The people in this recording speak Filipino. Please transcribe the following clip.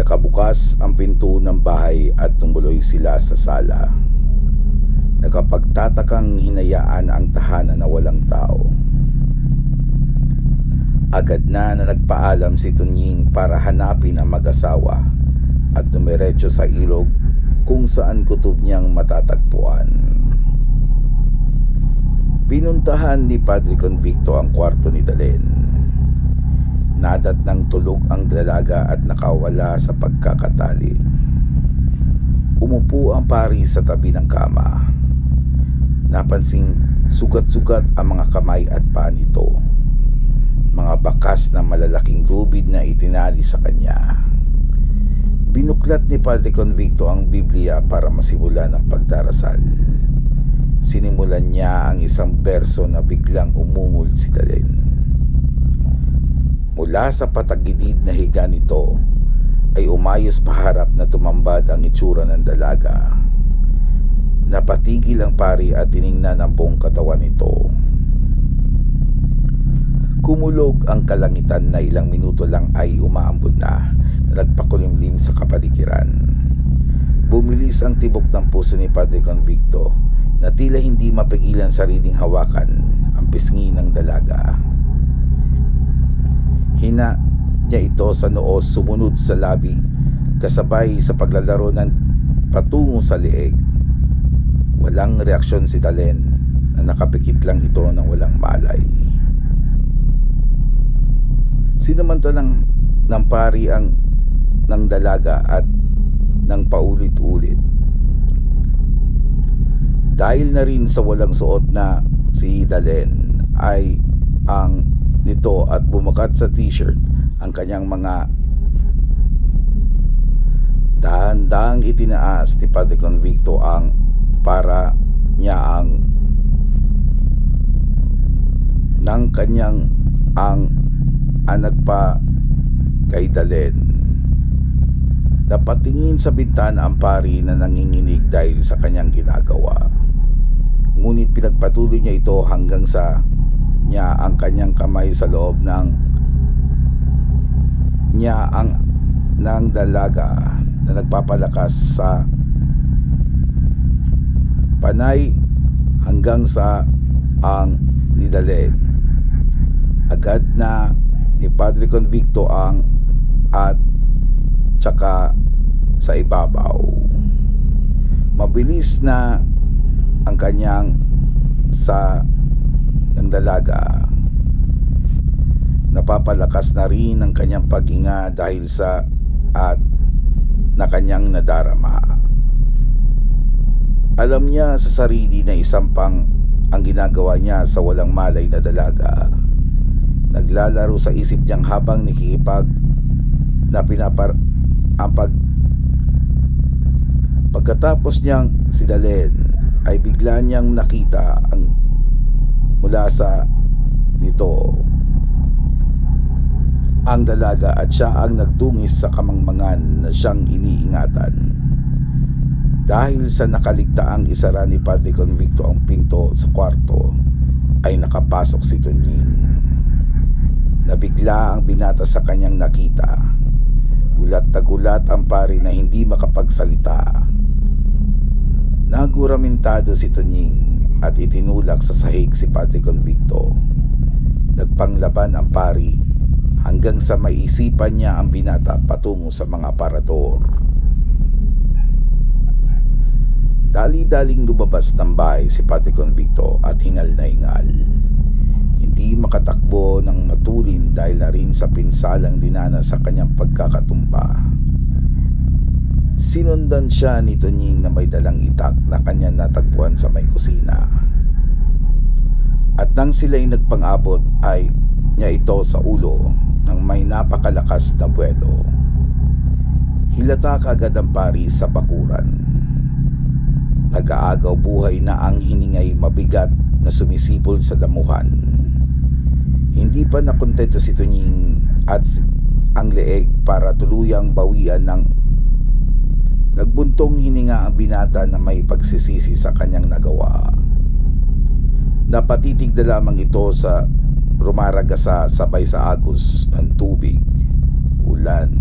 Nakabukas ang pinto ng bahay at tumuloy sila sa sala. Nakapagtatakang hinayaan ang tahanan na walang tao. Agad na nagpaalam si Tunying para hanapin ang mag-asawa at dumiretso sa ilog kung saan kutob niyang matatagpuan. Pinuntahan ni Padre Convicto ang kwarto ni Dalen. Nadat ng tulog ang dalaga at nakawala sa pagkakatali. Umupo ang pari sa tabi ng kama. Napansing sugat-sugat ang mga kamay at paa nito. Mga bakas na malalaking lubid na itinali sa kanya. Binuklat ni Padre Convicto ang Biblia para masimulan ang pagdarasal. Sinimulan niya ang isang berso na biglang umungol si Dalen. Mula sa patagilid na higa nito ay umayos paharap na tumambad ang itsura ng dalaga. Napatigil ang pari at tiningnan ang buong katawan nito. Kumulog ang kalangitan na ilang minuto lang ay umaambon na nagpakulimlim sa kapaligiran. Bumilis ang tibok ng puso ni Padre Convicto na tila hindi mapigilan sariling hawakan ang pisngi ng dalaga. Hina niya ito sa noo, sumunod sa labi kasabay sa paglalaro ng patungo sa leeg. Walang reaksyon si Dalen na nakapikit lang ito ng walang malay. Sinamantalang ng pari ang ng dalaga at ng paulit-ulit. Dahil na rin sa walang suot na si Dalen ay ang nito at bumakat sa t-shirt ang kanyang mga dahan-dahang itinaas ni Padre Convicto ang para niya ang ng kanyang ang anak pa kay Dalen. Napatingin sa bintana ang pari na nanginginig dahil sa kanyang ginagawa. Ngunit pinagpatuloy niya ito hanggang sa niya ang kanyang kamay sa loob ng dalaga na nagpapalakas sa panay hanggang sa ang nidalen. Agad na ni Padre Convicto ang at tsaka sa ibabaw. Mabilis na ang kanyang sa ng dalaga. Napapalakas na rin ang kanyang paghinga dahil sa at na kanyang nadarama. Alam niya sa sarili na isampang ang ginagawa niya sa walang malay na dalaga. Naglalaro sa isip niyang habang nakikipag na pagkatapos niyang si Dalen ay bigla niyang nakita ang mula sa nito ang dalaga at siya ang nagdungis sa kamangmangan na siyang iniingatan. Dahil sa nakaligtaang isara ni Padre Convicto ang pinto sa kwarto ay nakapasok si Tunying. Nabigla ang binata sa kanyang nakita. Gulat na gulat ang pari na hindi makapagsalita. Naguramentado si Tunying at itinulak sa sahig si Padre Convicto. Nagpanglaban ang pari hanggang sa maisipan niya ang binata patungo sa mga aparador. Dali-daling lumabas ng bahay si Padre Convicto at hingal na hingal. Hindi makatakbo ng matulin dahil na rin sa pinsalang dinanas sa kanyang pagkakatumba. Sinundan siya ni Tunying na may dalang itak na kanyang natagpuan sa may kusina. At nang sila'y nagpang-abot ay niya ito sa ulo ng may napakalakas na buwelo. Hilata kaagad ang pari sa bakuran. Nag-aagaw buhay na ang hiningay mabigat na sumisipol sa damuhan. Hindi pa nakontento si Tunying at ang leeg para tuluyang bawian ng nagbuntong hininga ang binata na may pagsisisi sa kanyang nagawa. Napatitig na lamang ito sa rumaragasa sabay sa agos ng tubig, ulan